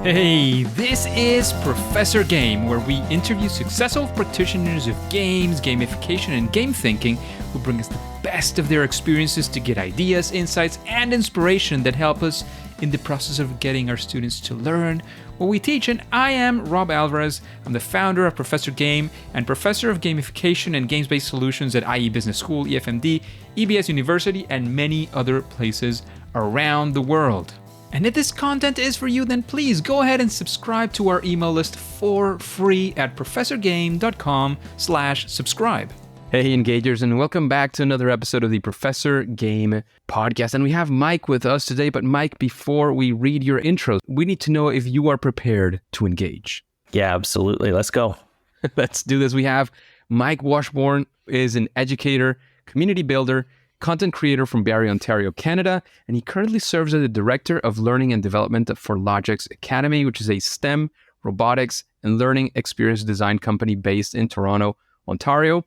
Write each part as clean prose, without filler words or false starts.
Hey, this is Professor Game, where we interview successful practitioners of games, gamification, and game thinking who bring us the best of their experiences to get ideas, insights, and inspiration that help us in the process of getting our students to learn what we teach. And I am Rob Alvarez. I'm the founder of Professor Game and professor of gamification and games-based solutions at IE Business School, EFMD, EBS University, and many other places around the world. And if this content is for you, then please go ahead and subscribe to our email list for free at professorgame.com/subscribe. Hey, engagers, and welcome back to another episode of the Professor Game podcast. And we have Mike with us today. But Mike, before we read your intro, we need to know if you are prepared to engage. Yeah, absolutely. Let's go. Let's do this. We have Mike Washburn, is an educator, community builder, content creator from Barrie, Ontario, Canada, and he currently serves as the Director of Learning and Development for Logix Academy, which is a STEM, robotics, and learning experience design company based in Toronto, Ontario.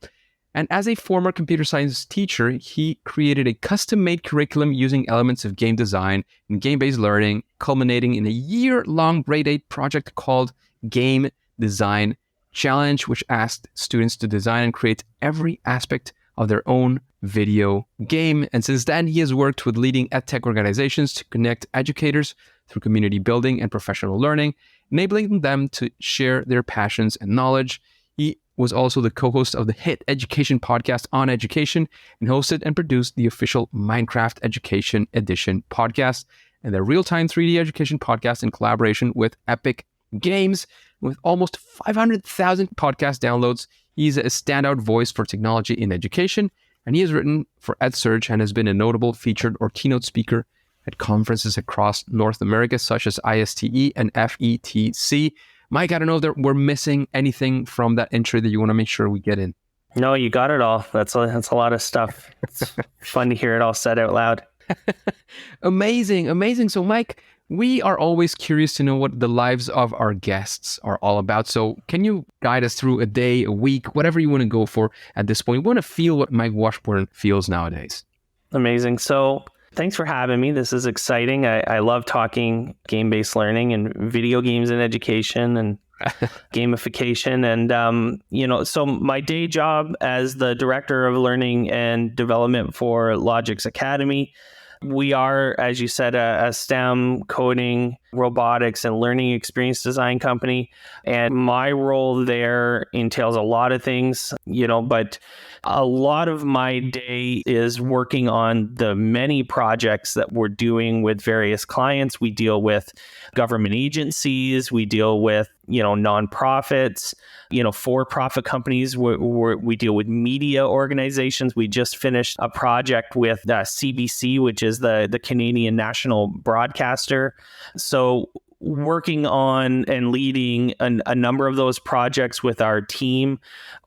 And as a former computer science teacher, he created a custom-made curriculum using elements of game design and game-based learning, culminating in a year-long grade 8 project called Game Design Challenge, which asked students to design and create every aspect of their own video game. And since then, he has worked with leading edtech organizations to connect educators through community building and professional learning, enabling them to share their passions and knowledge. He was also the co-host of the hit education podcast On Education and hosted and produced the official Minecraft Education Edition podcast and the real-time 3D education podcast in collaboration with Epic Games. With almost 500,000 podcast downloads, he's a standout voice for technology in education, and he has written for EdSurge and has been a notable featured or keynote speaker at conferences across North America, such as ISTE and FETC. Mike, I don't know if we're missing anything from that intro that you want to make sure we get in. No, you got it all. That's a lot of stuff. It's fun to hear it all said out loud. Amazing. So, Mike, we are always curious to know what the lives of our guests are all about. So can you guide us through a day, a week, whatever you want to go for at this point? We want to feel what Mike Washburn feels nowadays. Amazing. So thanks for having me. This is exciting. I love talking game-based learning and video games in education and gamification. And, so my day job as the Director of Learning and Development for Logix Academy, we are, as you said, a STEM, coding, robotics, and learning experience design company. And my role there entails a lot of things, but a lot of my day is working on the many projects that we're doing with various clients. We deal with government agencies, we deal with, nonprofits, for-profit companies. We deal with media organizations. We just finished a project with CBC, which is the Canadian national broadcaster. So working on and leading a number of those projects with our team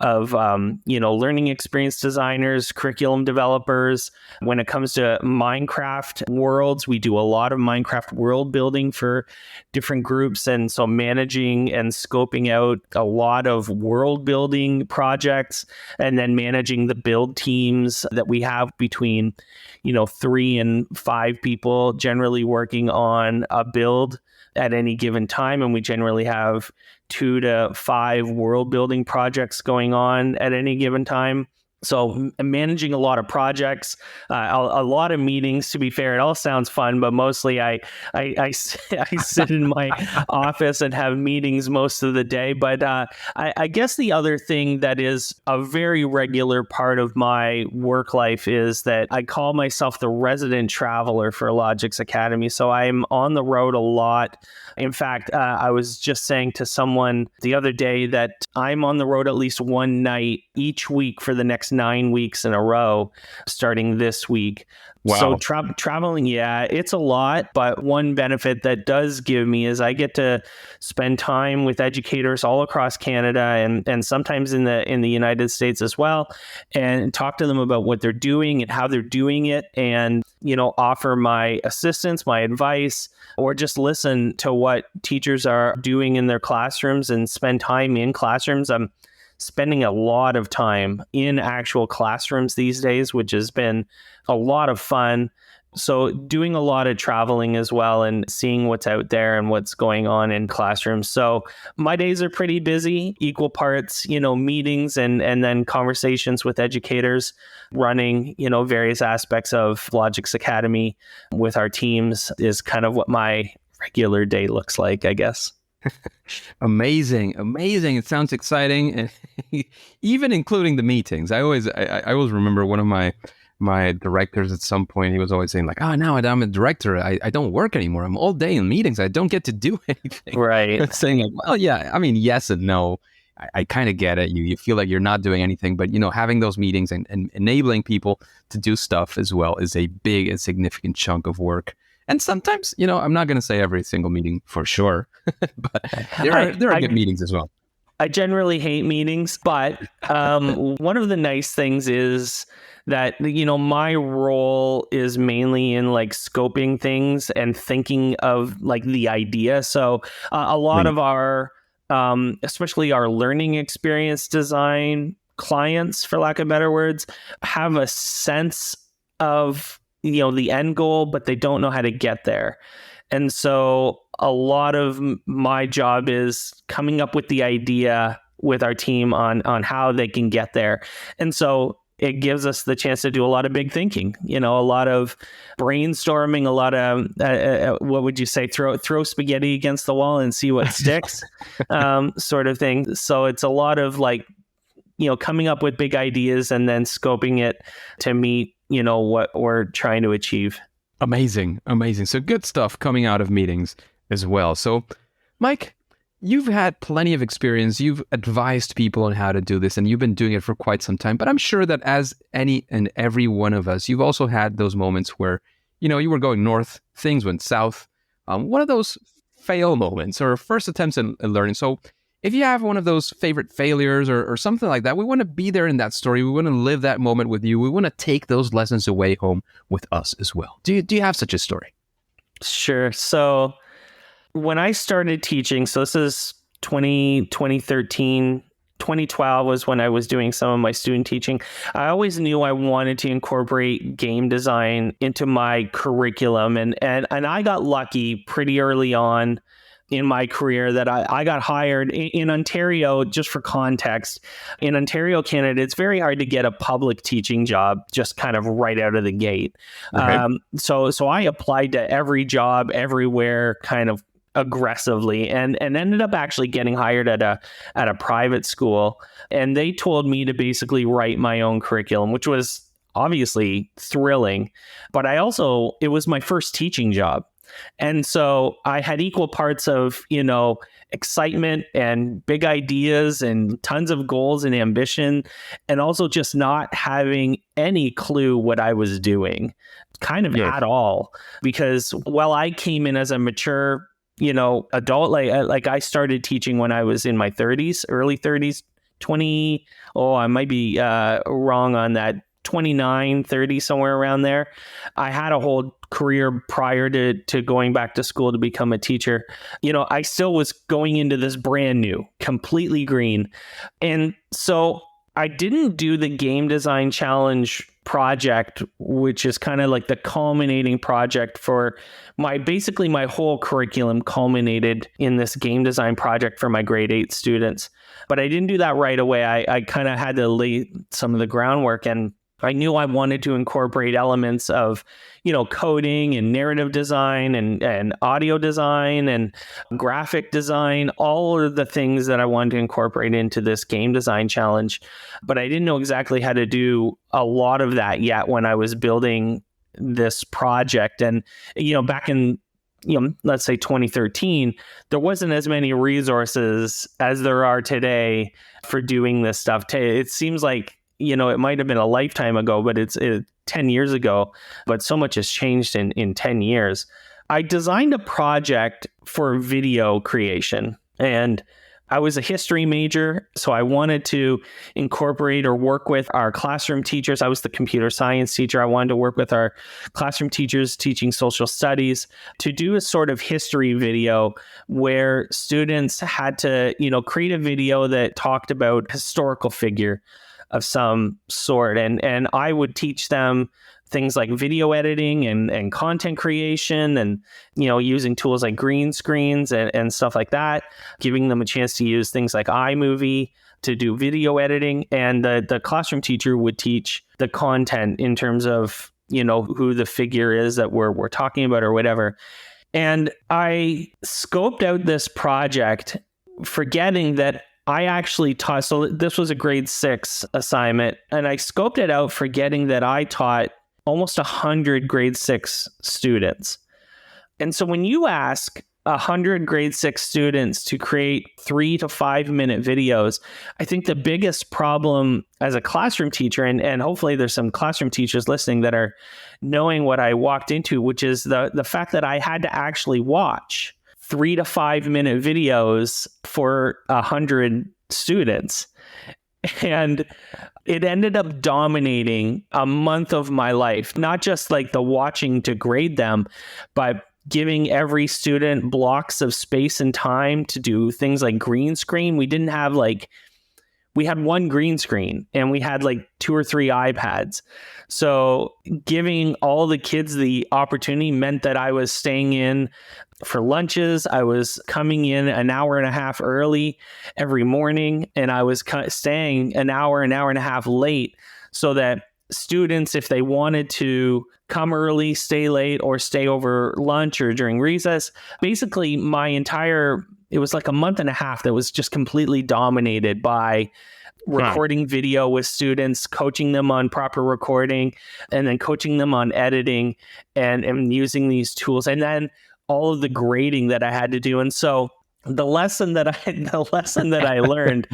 of, learning experience designers, curriculum developers. When it comes to Minecraft worlds, we do a lot of Minecraft world building for different groups. And so managing and scoping out a lot of world building projects and then managing the build teams that we have between, 3 and 5 people generally working on a build at any given time. And we generally have 2 to 5 world building projects going on at any given time. So managing a lot of projects, a lot of meetings. To be fair, it all sounds fun, but mostly I sit in my office and have meetings most of the day. But I guess the other thing that is a very regular part of my work life is that I call myself the resident traveler for Logix Academy. So I'm on the road a lot. In fact, I was just saying to someone the other day that I'm on the road at least one night each week for the next 9 weeks in a row, starting this week. Wow. So traveling, yeah, it's a lot. But one benefit that does give me is I get to spend time with educators all across Canada and sometimes in the United States as well, and talk to them about what they're doing and how they're doing it, and offer my assistance, my advice, or just listen to what teachers are doing in their classrooms and spend time in classrooms. I'm spending a lot of time in actual classrooms these days, which has been a lot of fun. So doing a lot of traveling as well and seeing what's out there and what's going on in classrooms. So my days are pretty busy, equal parts, meetings and then conversations with educators, running, various aspects of Logix Academy with our teams is kind of what my regular day looks like, I guess. Amazing. It sounds exciting, and even including the meetings. I always remember one of my directors at some point. He was always saying like, "Oh, now I'm a director. I don't work anymore. I'm all day in meetings. I don't get to do anything." Right. Saying like, "Well, yeah. I mean, yes and no. I kind of get it. You feel like you're not doing anything, but having those meetings and enabling people to do stuff as well is a big and significant chunk of work." And sometimes, I'm not going to say every single meeting for sure, but there are good meetings as well. I generally hate meetings, but one of the nice things is that, my role is mainly in like scoping things and thinking of like the idea. So a lot of our, especially our learning experience design clients, for lack of better words, have a sense of the end goal, but they don't know how to get there. And so a lot of my job is coming up with the idea with our team on how they can get there. And so it gives us the chance to do a lot of big thinking, a lot of brainstorming, a lot of, what would you say, throw spaghetti against the wall and see what sticks, sort of thing. So it's a lot of like, coming up with big ideas and then scoping it to meet what we're trying to achieve. Amazing. So good stuff coming out of meetings as well. So Mike, you've had plenty of experience. You've advised people on how to do this, and you've been doing it for quite some time. But I'm sure that as any and every one of us, you've also had those moments where, you were going north, things went south. One of those fail moments or first attempts in learning. So if you have one of those favorite failures or something like that, we want to be there in that story. We want to live that moment with you. We want to take those lessons away home with us as well. Do you have such a story? Sure. So when I started teaching, so this is 2013, 2012 was when I was doing some of my student teaching. I always knew I wanted to incorporate game design into my curriculum. And I got lucky pretty early on in my career that I got hired in Ontario. Just for context, in Ontario, Canada, it's very hard to get a public teaching job just kind of right out of the gate. Okay. So I applied to every job everywhere kind of aggressively and ended up actually getting hired at a private school. And they told me to basically write my own curriculum, which was obviously thrilling. But it was my first teaching job. And so I had equal parts of, excitement and big ideas and tons of goals and ambition, and also just not having any clue what I was doing kind of at all. Because while I came in as a mature, adult, like I started teaching when I was in my 30s, early 30s, I might be wrong on that, 29, 30, somewhere around there. I had a whole career prior to going back to school to become a teacher. I still was going into this brand new, completely green. And so I didn't do the game design challenge project, which is kind of like the culminating project for my whole curriculum culminated in this game design project for my grade 8 students. But I didn't do that right away. I kind of had to lay some of the groundwork, and I knew I wanted to incorporate elements of, coding and narrative design and audio design and graphic design, all of the things that I wanted to incorporate into this game design challenge. But I didn't know exactly how to do a lot of that yet when I was building this project. And, back in, let's say 2013, there wasn't as many resources as there are today for doing this stuff. It seems like, it might have been a lifetime ago, but it's 10 years ago, but so much has changed in 10 years. I designed a project for video creation, and I was a history major, so I wanted to incorporate or work with our classroom teachers. I was the computer science teacher. I wanted to work with our classroom teachers teaching social studies to do a sort of history video where students had to, create a video that talked about historical figure of some sort. And I would teach them things like video editing and content creation and, using tools like green screens and stuff like that, giving them a chance to use things like iMovie to do video editing. And the classroom teacher would teach the content in terms of, who the figure is that we're talking about or whatever. And I scoped out this project forgetting that I actually taught, so this was a grade 6 assignment, and I scoped it out forgetting that I taught almost 100 grade 6 students. And so when you ask 100 grade 6 students to create 3 to 5 minute videos, I think the biggest problem as a classroom teacher, and hopefully there's some classroom teachers listening that are knowing what I walked into, which is the fact that I had to actually watch 3 to 5 minute videos for 100 students. And it ended up dominating a month of my life, not just like the watching to grade them, but giving every student blocks of space and time to do things like green screen. We had one green screen and we had like 2 or 3 iPads. So giving all the kids the opportunity meant that I was staying in for lunches. I was coming in an hour and a half early every morning, and I was staying an hour and a half late so that students, if they wanted to come early, stay late, or stay over lunch or during recess, basically it was like a month and a half that was just completely dominated by recording video with students, coaching them on proper recording, and then coaching them on editing and using these tools, and then all of the grading that I had to do. And so the lesson that I learned,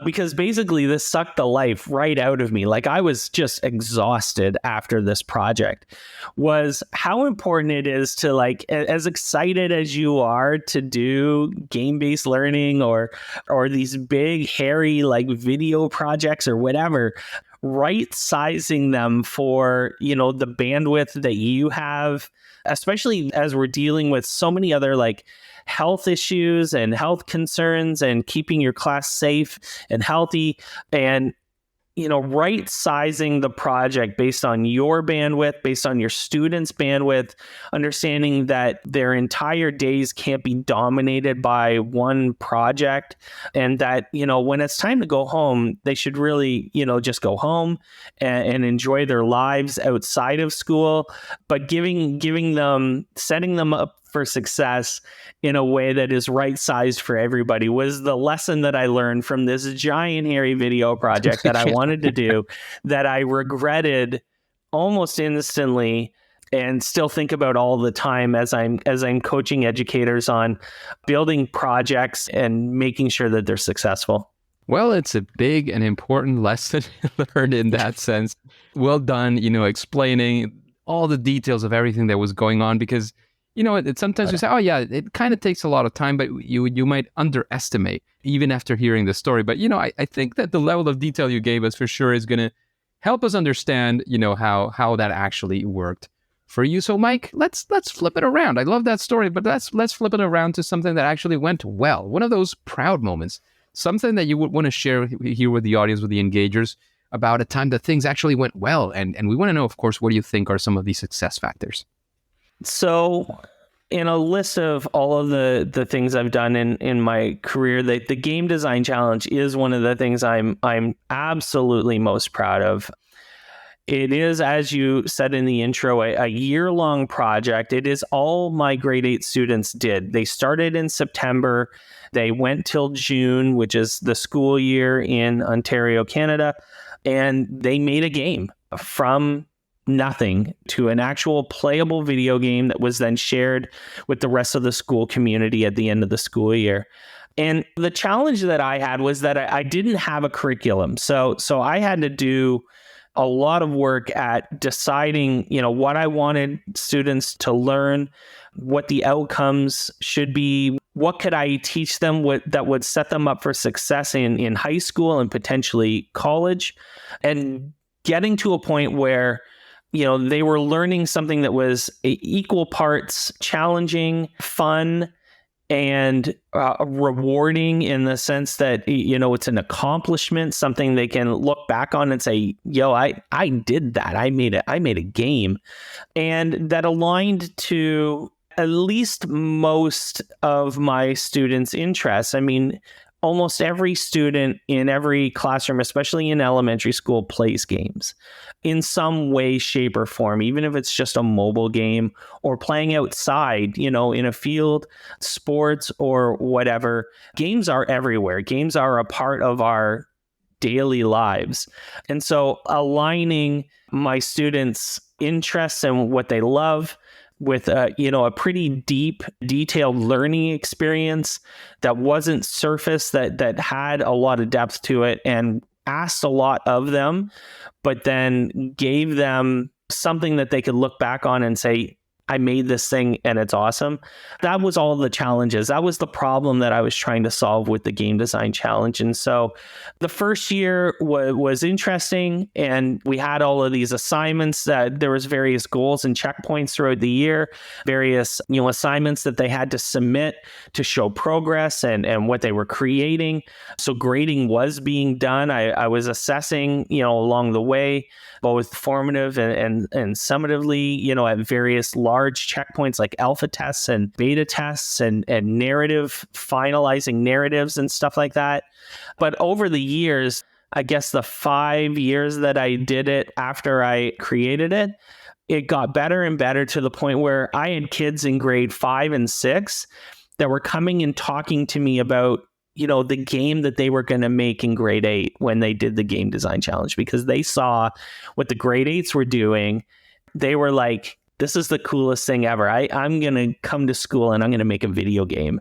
because basically this sucked the life right out of me. Like I was just exhausted after this project, was how important it is to, like, as excited as you are to do game-based learning or these big, hairy, like video projects or whatever, right sizing them for, the bandwidth that you have, especially as we're dealing with so many other like health issues and health concerns and keeping your class safe and healthy, and right sizing the project based on your bandwidth, based on your students' bandwidth, understanding that their entire days can't be dominated by one project, and that, when it's time to go home, they should really, just go home and enjoy their lives outside of school, but setting them up for success in a way that is right-sized for everybody was the lesson that I learned from this giant hairy video project that I wanted to do, that I regretted almost instantly and still think about all the time as I'm coaching educators on building projects and making sure that they're successful. Well, it's a big and important lesson learned in that sense. Well done, explaining all the details of everything that was going on, because sometimes we say, oh yeah, it kind of takes a lot of time, but you might underestimate even after hearing the story. But, I think that the level of detail you gave us for sure is going to help us understand, how that actually worked for you. So Mike, let's flip it around. I love that story, but let's flip it around to something that actually went well. One of those proud moments, something that you would want to share here with the audience, with the engagers, about a time that things actually went well. And we want to know, of course, what do you think are some of these success factors? So in a list of all of the things I've done in my career, the Game Design Challenge is one of the things I'm absolutely most proud of. It is, as you said in the intro, a year-long project. It is all my grade 8 students did. They started in September. They went till June, which is the school year in Ontario, Canada, and they made a game from nothing to an actual playable video game that was then shared with the rest of the school community at the end of the school year. And the challenge that I had was that I didn't have a curriculum. So I had to do a lot of work at deciding, what I wanted students to learn, what the outcomes should be, what could I teach them that would set them up for success in high school and potentially college, and getting to a point where they were learning something that was equal parts challenging, fun, and rewarding in the sense that, it's an accomplishment, something they can look back on and say, yo, I did that. I made a game. And that aligned to at least most of my students' interests. I mean, almost every student in every classroom, especially in elementary school, plays games in some way, shape, or form, even if it's just a mobile game or playing outside, in a field, sports, or whatever. Games are everywhere. Games are a part of our daily lives. And so aligning my students' interests and what they love with a pretty deep, detailed learning experience that wasn't surface, that had a lot of depth to it and asked a lot of them, but then gave them something that they could look back on and say, I made this thing and it's awesome. That was all the challenges. That was the problem that I was trying to solve with the game design challenge. And so the first year was interesting, and we had all of these assignments. There was various goals and checkpoints throughout the year, various assignments that they had to submit to show progress and what they were creating. So grading was being done. I was assessing along the way, both formative and summatively, at various large checkpoints like alpha tests and beta tests and narrative, finalizing narratives and stuff like that. But over the years, I guess the 5 years that I did it after I created it, it got better and better to the point where I had kids in grade 5 and 6 that were coming and talking to me about the game that they were going to make in grade 8 when they did the game design challenge, because they saw what the grade 8s were doing. They were like, this is the coolest thing ever. I'm going to come to school and I'm going to make a video game.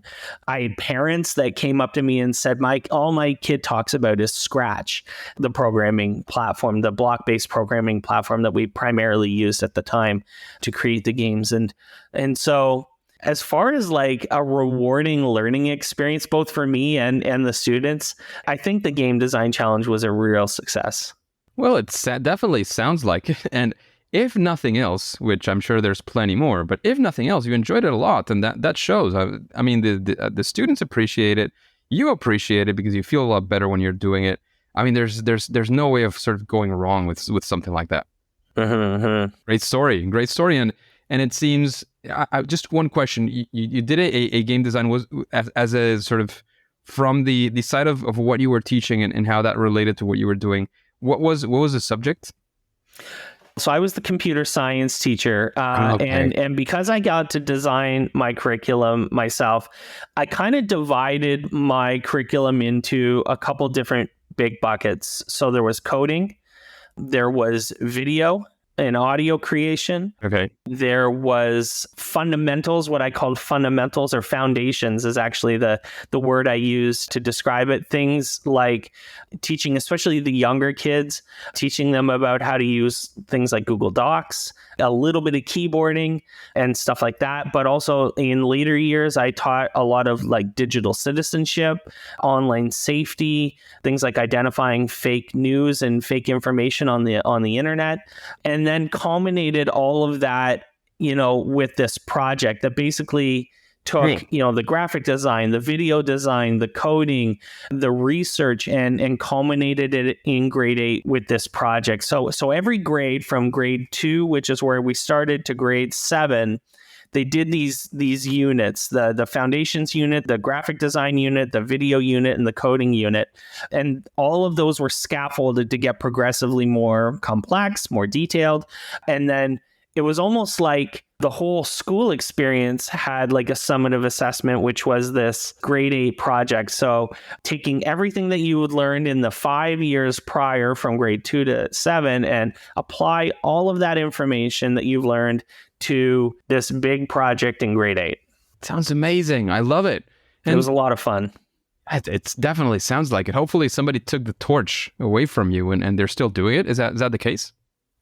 I had parents that came up to me and said, Mike, all my kid talks about is Scratch, the programming platform, the block-based programming platform that we primarily used at the time to create the games. And so as far as like a rewarding learning experience, both for me and the students, I think the game design challenge was a real success. Well, it definitely sounds like it. And if nothing else, which I'm sure there's plenty more, but if nothing else, you enjoyed it a lot, and that shows. I mean, the students appreciate it. You appreciate it because you feel a lot better when you're doing it. I mean, there's no way of sort of going wrong with something like that. Mm-hmm. Great story, and it seems. Just one question: you did a game design was as a sort of from the side of what you were teaching and how that related to what you were doing. What was the subject? So I was the computer science teacher, Okay. and because I got to design my curriculum myself, I kind of divided my curriculum into a couple different big buckets. So there was coding, there was video and audio creation. Okay. There was fundamentals, what I called fundamentals, or foundations is actually the word I use to describe it. Things like teaching, especially the younger kids, teaching them about how to use things like Google Docs, a little bit of keyboarding and stuff like that. But also in later years, I taught a lot of like digital citizenship, online safety, things like identifying fake news and fake information on the internet. And then culminated all of that, with this project that basically took, the graphic design, the video design, the coding, the research, and culminated it in grade 8 with this project. So every grade from grade 2, which is where we started, to grade 7, they did these units, the foundations unit, the graphic design unit, the video unit, and the coding unit. And all of those were scaffolded to get progressively more complex, more detailed. And then it was almost like the whole school experience had like a summative assessment, which was this grade 8 project. So taking everything that you would learn in the 5 years prior from grade 2 to 7 and apply all of that information that you've learned to this big project in grade 8. Sounds amazing. I love it. And it was a lot of fun. It definitely sounds like it. Hopefully somebody took the torch away from you and they're still doing it. Is that the case?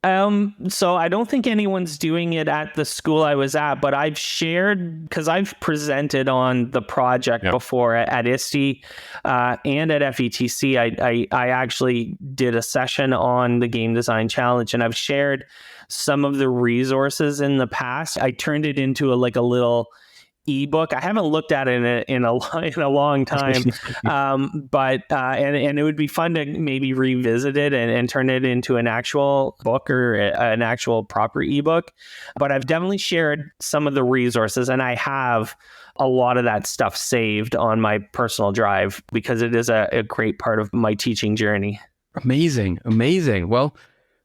So I don't think anyone's doing it at the school I was at, but I've shared, because I've presented on the project before at ISTE and at FETC. I actually did a session on the Game Design Challenge, and I've shared some of the resources in the past. I turned it into a little ebook. I haven't looked at it in a long time, but it would be fun to maybe revisit it and turn it into an actual book or an actual proper ebook. But I've definitely shared some of the resources, and I have a lot of that stuff saved on my personal drive because it is a great part of my teaching journey. Amazing. Well,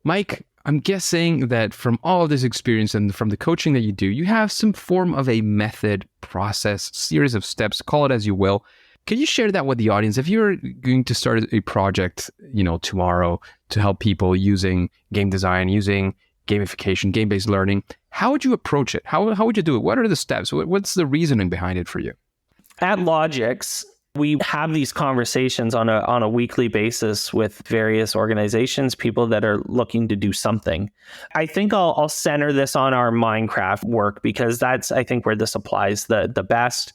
Mike, I'm guessing that from all of this experience and from the coaching that you do, you have some form of a method, process, series of steps, call it as you will. Can you share that with the audience? If you're going to start a project, tomorrow to help people using game design, using gamification, game-based learning, how would you approach it? How would you do it? What are the steps? What's the reasoning behind it for you? At Logix, we have these conversations on a weekly basis with various organizations, people that are looking to do something. I think I'll center this on our Minecraft work because that's, I think, where this applies the best.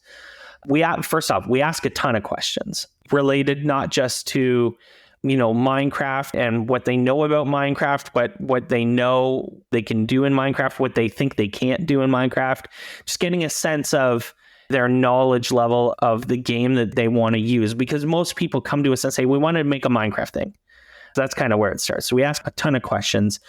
First off, we ask a ton of questions related not just to Minecraft and what they know about Minecraft, but what they know they can do in Minecraft, what they think they can't do in Minecraft, just getting a sense of their knowledge level of the game that they want to use. Because most people come to us and say, we want to make a Minecraft thing. So that's kind of where it starts. So we ask a ton of questions,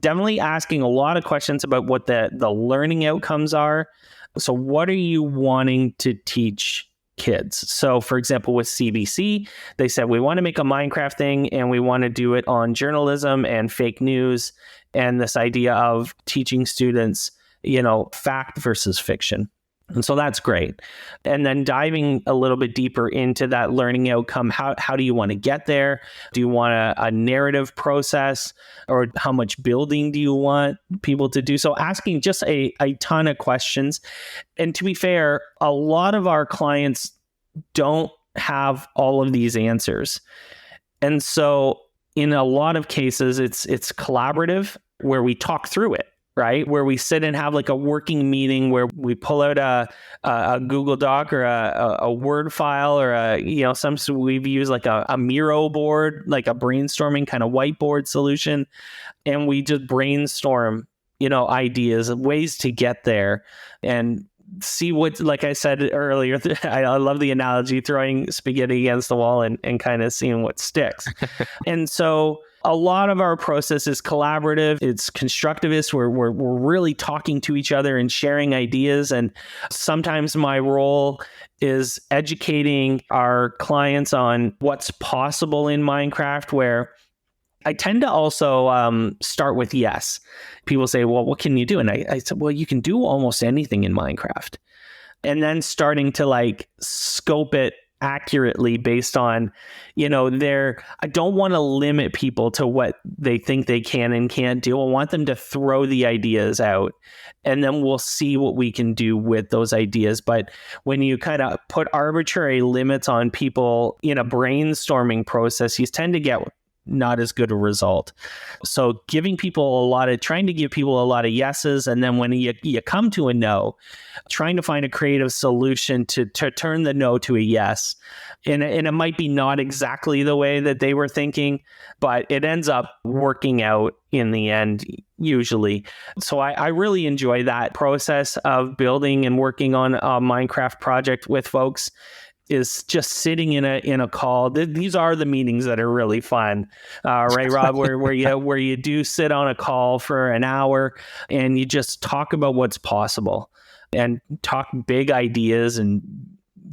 definitely asking a lot of questions about what the learning outcomes are. So what are you wanting to teach kids? So for example, with CBC, they said, we want to make a Minecraft thing and we want to do it on journalism and fake news and this idea of teaching students, fact versus fiction. And so that's great. And then diving a little bit deeper into that learning outcome, how do you want to get there? Do you want a narrative process, or how much building do you want people to do? So asking just a ton of questions. And to be fair, a lot of our clients don't have all of these answers. And so in a lot of cases, it's collaborative where we talk through it. Right? Where we sit and have like a working meeting where we pull out a Google Doc or a Word file or we've used like a Miro board, like a brainstorming kind of whiteboard solution. And we just brainstorm, ideas and ways to get there and see what, like I said earlier, I love the analogy, throwing spaghetti against the wall and kind of seeing what sticks. And so a lot of our process is collaborative. It's constructivist. We're really talking to each other and sharing ideas. And sometimes my role is educating our clients on what's possible in Minecraft, where I tend to also start with yes. People say, well, what can you do? And I said, well, you can do almost anything in Minecraft. And then starting to scope it accurately based on, I don't want to limit people to what they think they can and can't do. I want them to throw the ideas out and then we'll see what we can do with those ideas. But when you kind of put arbitrary limits on people in a brainstorming process, you tend to get not as good a result. So trying to give people a lot of yeses. And then when you come to a no, trying to find a creative solution to turn the no to a yes. And it might be not exactly the way that they were thinking, but it ends up working out in the end, usually. So I really enjoy that process of building and working on a Minecraft project with folks. Is just sitting in a call. These are the meetings that are really fun, right, Rob? where you do sit on a call for an hour and you just talk about what's possible and talk big ideas and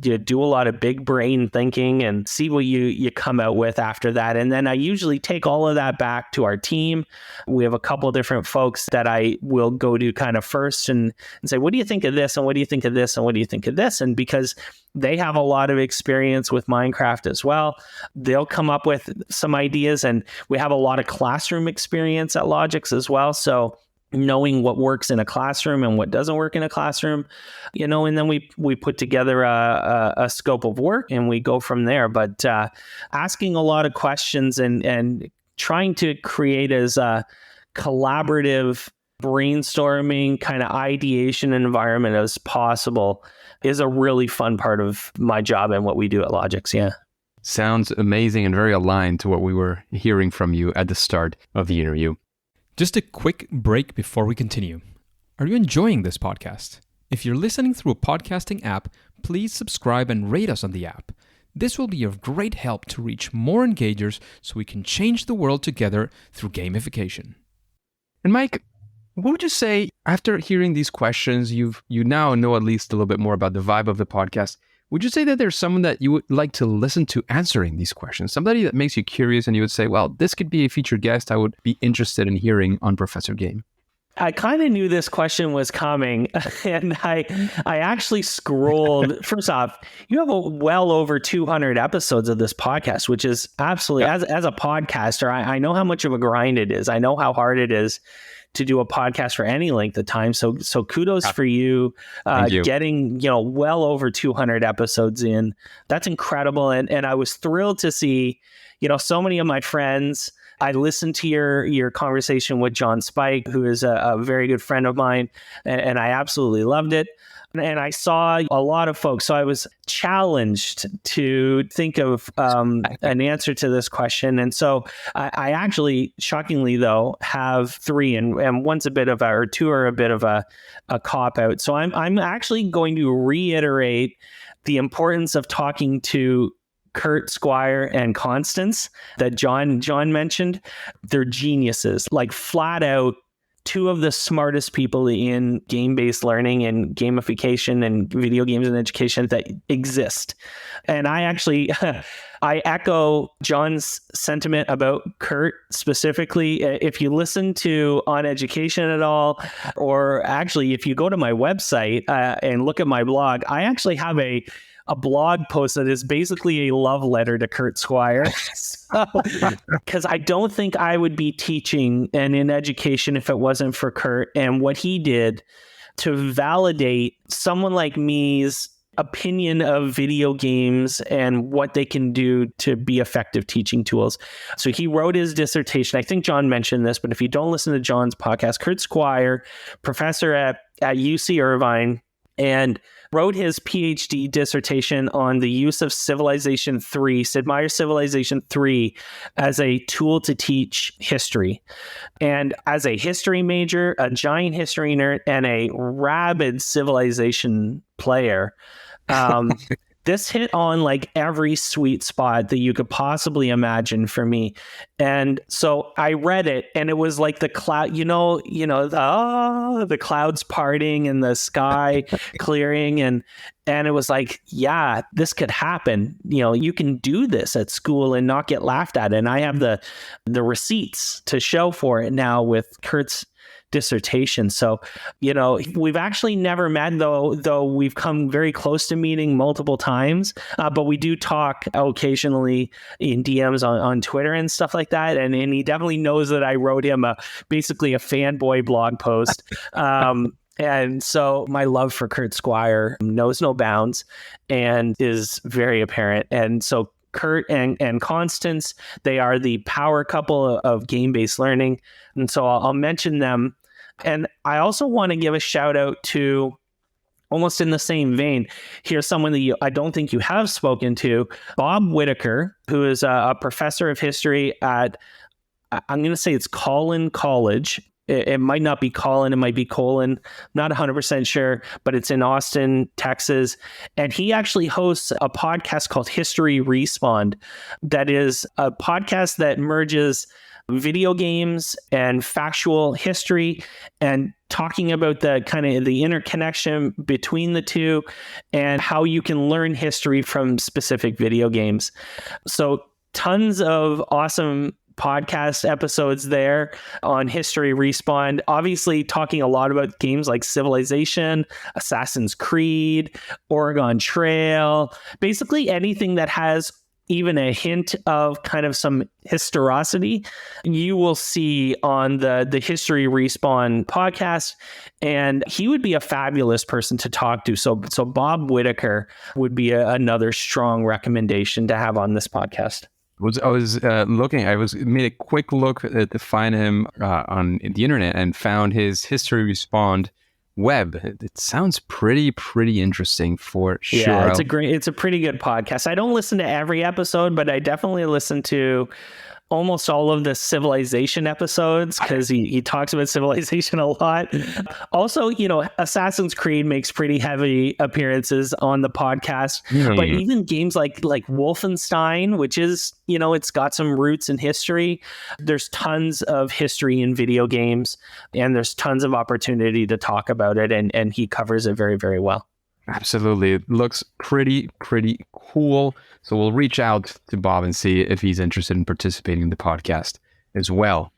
you do a lot of big brain thinking and see what you come out with after that. And then I usually take all of that back to our team. We have a couple of different folks that I will go to kind of first and say, what do you think of this? And what do you think of this? And what do you think of this? And because they have a lot of experience with Minecraft as well, they'll come up with some ideas. And we have a lot of classroom experience at Logix as well. So knowing what works in a classroom and what doesn't work in a classroom, and then we put together a scope of work and we go from there. But asking a lot of questions and trying to create as a collaborative brainstorming kind of ideation environment as possible is a really fun part of my job and what we do at Logix. Yeah. Sounds amazing and very aligned to what we were hearing from you at the start of the interview. Just a quick break before we continue. Are you enjoying this podcast? If you're listening through a podcasting app, please subscribe and rate us on the app. This will be of great help to reach more engagers so we can change the world together through gamification. And Mike, what would you say after hearing these questions? You now know at least a little bit more about the vibe of the podcast. Would you say that there's someone that you would like to listen to answering these questions? Somebody that makes you curious and you would say, well, this could be a featured guest I would be interested in hearing on Professor Game. I kind of knew this question was coming, and I actually scrolled. First off, you have well over 200 episodes of this podcast, which is absolutely, as a podcaster, I know how much of a grind it is. I know how hard it is to do a podcast for any length of time. So kudos for you, getting, well over 200 episodes in. That's incredible. And I was thrilled to see, so many of my friends. I listened to your conversation with John Spike, who is a very good friend of mine, and I absolutely loved it. And I saw a lot of folks. So I was challenged to think of an answer to this question. And so I actually, shockingly though, have three, and one's a bit of or two are a bit of a cop out. So I'm actually going to reiterate the importance of talking to Kurt, Squire, and Constance that John mentioned. They're geniuses, like flat out two of the smartest people in game-based learning and gamification and video games and education that exist. And I actually, I echo John's sentiment about Kurt specifically. If you listen to On Education at all, or actually if you go to my website and look at my blog, I actually have a blog post that is basically a love letter to Kurt Squire. Because I don't think I would be teaching and in education if it wasn't for Kurt and what he did to validate someone like me's opinion of video games and what they can do to be effective teaching tools. So he wrote his dissertation. I think John mentioned this, but if you don't listen to John's podcast, Kurt Squire, professor at UC Irvine, and wrote his PhD dissertation on the use of Civilization 3, Sid Meier's Civilization 3, as a tool to teach history. And as a history major, a giant history nerd, and a rabid Civilization player, this hit on like every sweet spot that you could possibly imagine for me. And so I read it, and it was like the cloud, the clouds parting and the sky clearing. And it was like, yeah, this could happen. You can do this at school and not get laughed at. And I have the receipts to show for it now with Kurt's dissertation. So, we've actually never met, though we've come very close to meeting multiple times, but we do talk occasionally in DMs on Twitter and stuff like that. And he definitely knows that I wrote him basically a fanboy blog post. And so my love for Kurt Squire knows no bounds and is very apparent. And so Kurt and Constance, they are the power couple of game-based learning. And so I'll mention them. And I also want to give a shout out to, almost in the same vein, here's someone that I don't think you have spoken to, Bob Whitaker, who is a professor of history at, I'm going to say it's Collin College. It might not be Colin, it might be Colin, not 100% sure, but it's in Austin, Texas. And he actually hosts a podcast called History Respawned. That is a podcast that merges video games and factual history and talking about the kind of the interconnection between the two and how you can learn history from specific video games. So tons of awesome podcast episodes there on History Respawned, obviously talking a lot about games like Civilization, Assassin's Creed, Oregon Trail, basically anything that has even a hint of kind of some historicity, you will see on the History Respawn podcast. And he would be a fabulous person to talk to. So Bob Whitaker would be another strong recommendation to have on this podcast. I was made a quick look to find him on the internet and found his History Respawned web. It sounds pretty interesting for sure. Yeah, it's a pretty good podcast. I don't listen to every episode, but I definitely listen to almost all of the Civilization episodes because he talks about Civilization a lot. Also, Assassin's Creed makes pretty heavy appearances on the podcast. But even games like Wolfenstein, which is, it's got some roots in history. There's tons of history in video games, and there's tons of opportunity to talk about it, and he covers it very, very well. Absolutely. It looks pretty cool. So we'll reach out to Bob and see if he's interested in participating in the podcast as well.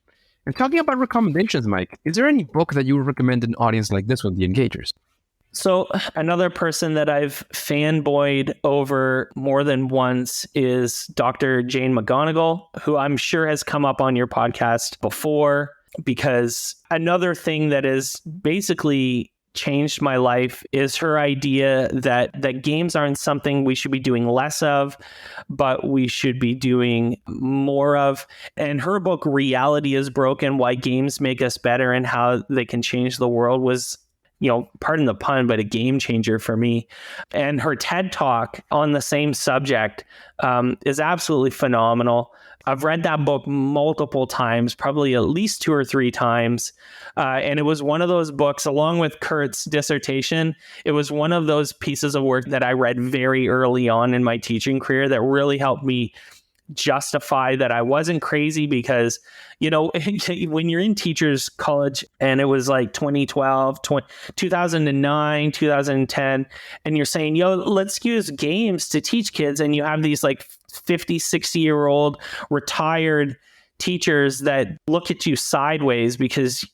And talking about recommendations, Mike, is there any book that you would recommend an audience like this with the Engagers? So another person that I've fanboyed over more than once is Dr. Jane McGonigal, who I'm sure has come up on your podcast before, because another thing that has basically changed my life is her idea that games aren't something we should be doing less of, but we should be doing more of. And her book, Reality is Broken: Why Games Make Us Better and How They Can Change the World, was, pardon the pun, but a game changer for me. And her TED Talk on the same subject is absolutely phenomenal. I've read that book multiple times, probably at least 2 or 3 times. And it was one of those books, along with Kurt's dissertation, it was one of those pieces of work that I read very early on in my teaching career that really helped me justify that I wasn't crazy, because, when you're in teachers college and it was like 2012, 2009, 2010, and you're saying, let's use games to teach kids. And you have these like 50, 60-year-old retired teachers that look at you sideways because,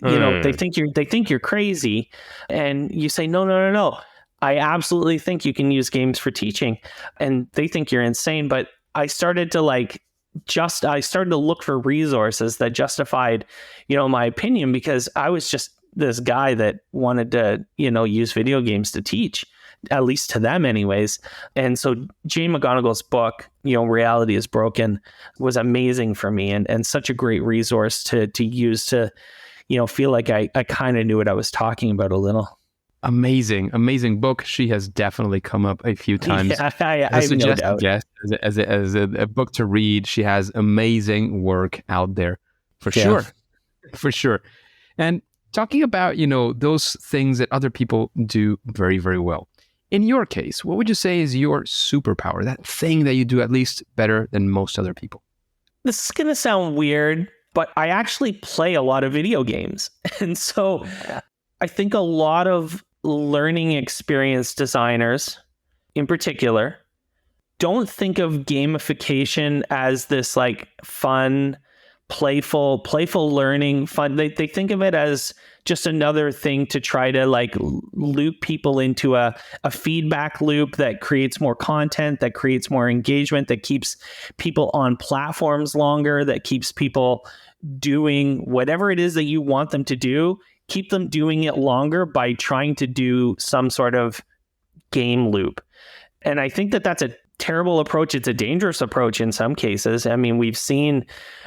they think you're crazy. And you say, no. I absolutely think you can use games for teaching. And they think you're insane. But I started to look for resources that justified, my opinion, because I was just this guy that wanted to, use video games to teach, at least to them anyways. And so Jane McGonigal's book, Reality is Broken, was amazing for me, and such a great resource to use to, feel like I kind of knew what I was talking about a little. Amazing book. She has definitely come up a few times. Yeah, I have no doubt. Yes, as a book to read. She has amazing work out there, for sure. And talking about, those things that other people do very, very well. In your case, what would you say is your superpower, that thing that you do at least better than most other people? This is going to sound weird, but I actually play a lot of video games. And so I think a lot of learning experience designers in particular don't think of gamification as this like fun, playful learning fun. They think of it as just another thing to try to like loop people into a feedback loop that creates more content, that creates more engagement, that keeps people on platforms longer, that keeps people doing whatever it is that you want them to do. Keep them doing it longer by trying to do some sort of game loop. And I think that that's a terrible approach. It's a dangerous approach in some cases. I mean, we've seen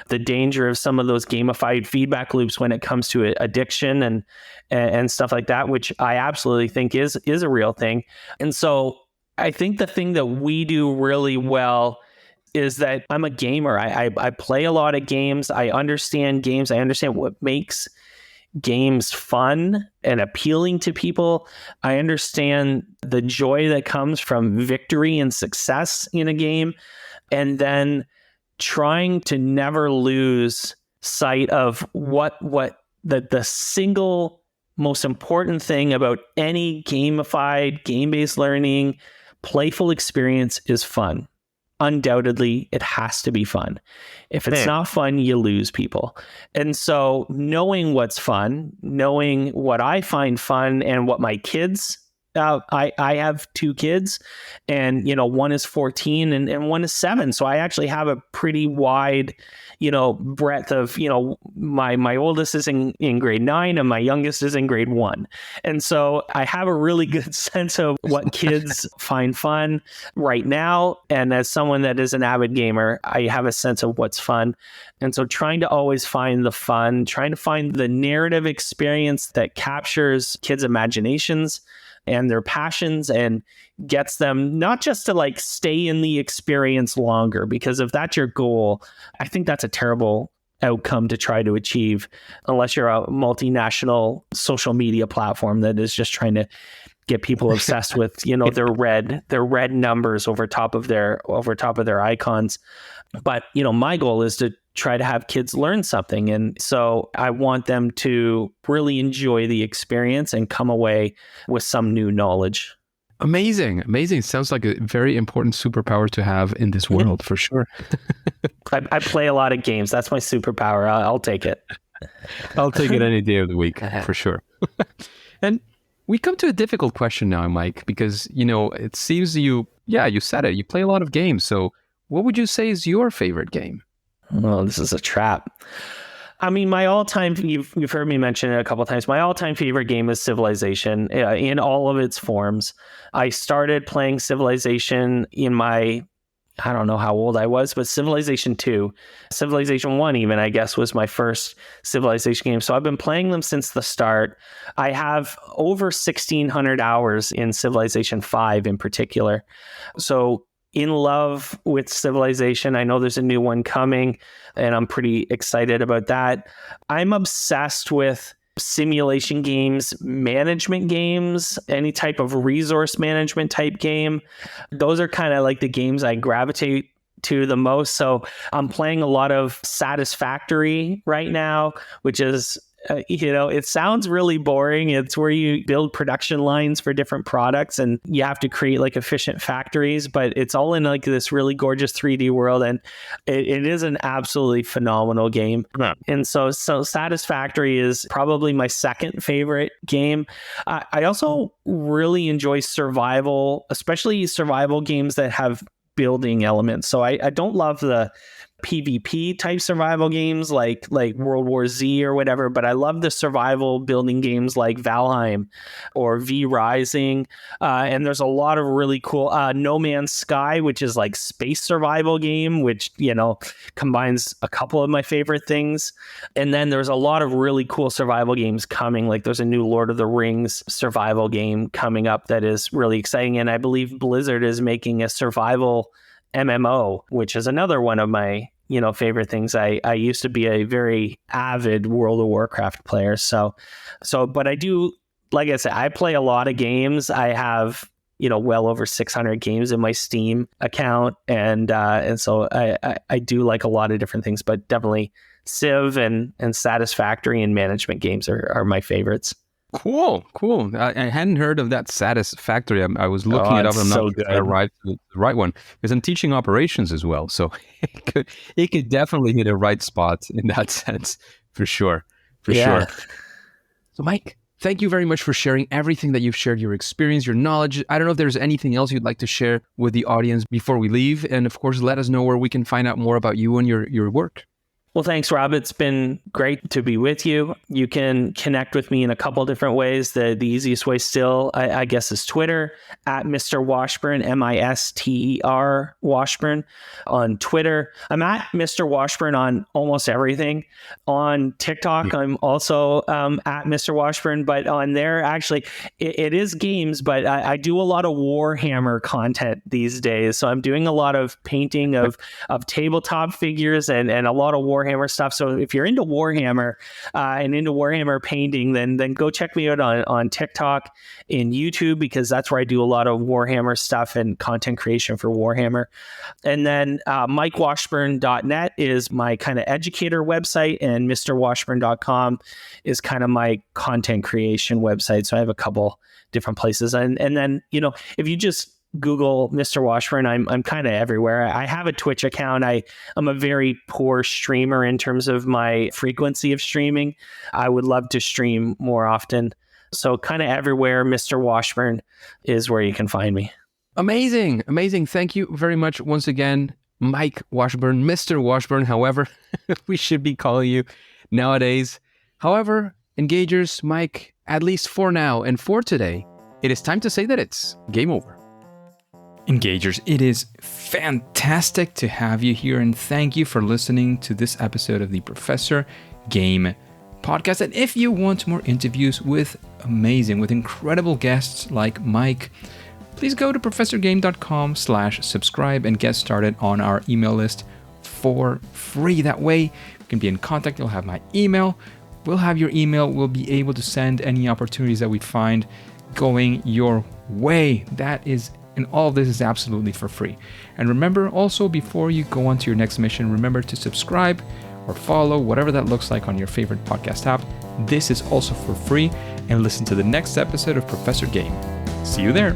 the danger of some of those gamified feedback loops when it comes to addiction and stuff like that, which I absolutely think is a real thing. And so I think the thing that we do really well is that I'm a gamer. I play a lot of games. I understand games. I understand what makes games fun and appealing to people. I understand the joy that comes from victory and success in a game, and then trying to never lose sight of what the single most important thing about any gamified, game-based learning, playful experience is fun. Undoubtedly, it has to be fun. If it's not fun, you lose people. And so knowing what's fun, knowing what I find fun and what my kids, I have 2 kids, and, one is 14 and one is 7. So I actually have a pretty wide, breadth of, my oldest is in grade 9 and my youngest is in grade 1. And so I have a really good sense of what kids find fun right now. And as someone that is an avid gamer, I have a sense of what's fun. And so trying to always find the fun, trying to find the narrative experience that captures kids' imaginations, and their passions and gets them not just to like stay in the experience longer, because if that's your goal, I think that's a terrible outcome to try to achieve, unless you're a multinational social media platform that is just trying to get people obsessed with, their red numbers over top of their icons. But, my goal is to try to have kids learn something. And so I want them to really enjoy the experience and come away with some new knowledge. Amazing. Sounds like a very important superpower to have in this world, for sure. I play a lot of games. That's my superpower. I'll take it. I'll take it any day of the week, for sure. And we come to a difficult question now, Mike, because, it seems you said it. You play a lot of games. So what would you say is your favorite game? Well, this is a trap. I mean, my all-time, you've heard me mention it a couple of times, my all-time favorite game is Civilization in all of its forms. I started playing Civilization in I don't know how old I was, but Civilization 2, Civilization 1 even, I guess, was my first Civilization game. So I've been playing them since the start. I have over 1,600 hours in Civilization 5 in particular. So in love with Civilization. I know there's a new one coming, and I'm pretty excited about that. I'm obsessed with simulation games, management games, any type of resource management type game. Those are kind of like the games I gravitate to the most. So I'm playing a lot of Satisfactory right now, which is it sounds really boring. It's where you build production lines for different products and you have to create like efficient factories, but it's all in like this really gorgeous 3D world. And it is an absolutely phenomenal game. Yeah. And so Satisfactory is probably my second favorite game. I also really enjoy survival, especially survival games that have building elements. So I don't love the PvP type survival games like World War Z or whatever, but I love the survival building games like Valheim or V Rising. And there's a lot of really cool No Man's Sky, which is like space survival game, which, combines a couple of my favorite things. And then there's a lot of really cool survival games coming. Like there's a new Lord of the Rings survival game coming up that is really exciting. And I believe Blizzard is making a survival MMO, which is another one of my favorite things. I used to be a very avid World of Warcraft player. So but I do, like I said, I play a lot of games. I have well over 600 games in my Steam account, and so I do like a lot of different things, but definitely Civ and Satisfactory and management games are my favorites. Cool. I hadn't heard of that Satisfactory. I was looking it up. I'm not sure if I arrived to the right one, because I'm teaching operations as well. So it could definitely hit a right spot in that sense, for sure. Sure. So Mike, thank you very much for sharing everything that you've shared, your experience, your knowledge. I don't know if there's anything else you'd like to share with the audience before we leave. And of course, let us know where we can find out more about you and your work. Well, thanks, Rob. It's been great to be with you. You can connect with me in a couple different ways. The easiest way still, I guess, is Twitter, at Mr. Washburn, Mister Washburn on Twitter. I'm at Mr. Washburn on almost everything. On TikTok, I'm also at Mr. Washburn, but on there, actually, it is games, but I do a lot of Warhammer content these days. So I'm doing a lot of painting of tabletop figures and a lot of Warhammer stuff. So if you're into Warhammer and into Warhammer painting, then go check me out on TikTok and YouTube, because that's where I do a lot of Warhammer stuff and content creation for Warhammer. And then MikeWashburn.net is my kind of educator website, and MrWashburn.com is kind of my content creation website. So I have a couple different places. And then, if you just Google Mr. Washburn, I'm kind of everywhere. I have a Twitch account. I'm a very poor streamer in terms of my frequency of streaming. I would love to stream more often. So kind of everywhere, Mr. Washburn is where you can find me. Amazing. Thank you very much once again, Mike Washburn, Mr. Washburn, however we should be calling you nowadays. However, Engagers, Mike, at least for now and for today, it is time to say that it's game over. Engagers, it is fantastic to have you here, and thank you for listening to this episode of the Professor Game Podcast. And if you want more interviews with amazing with incredible guests like Mike. Please go to professorgame.com/subscribe and get started on our email list for free. That way you can be in contact. You'll have my email. We'll have your email. We'll be able to send any opportunities that we find going your way. And all of this is absolutely for free. And remember also, before you go on to your next mission, remember to subscribe or follow, whatever that looks like on your favorite podcast app. This is also for free. And listen to the next episode of Professor Game. See you there.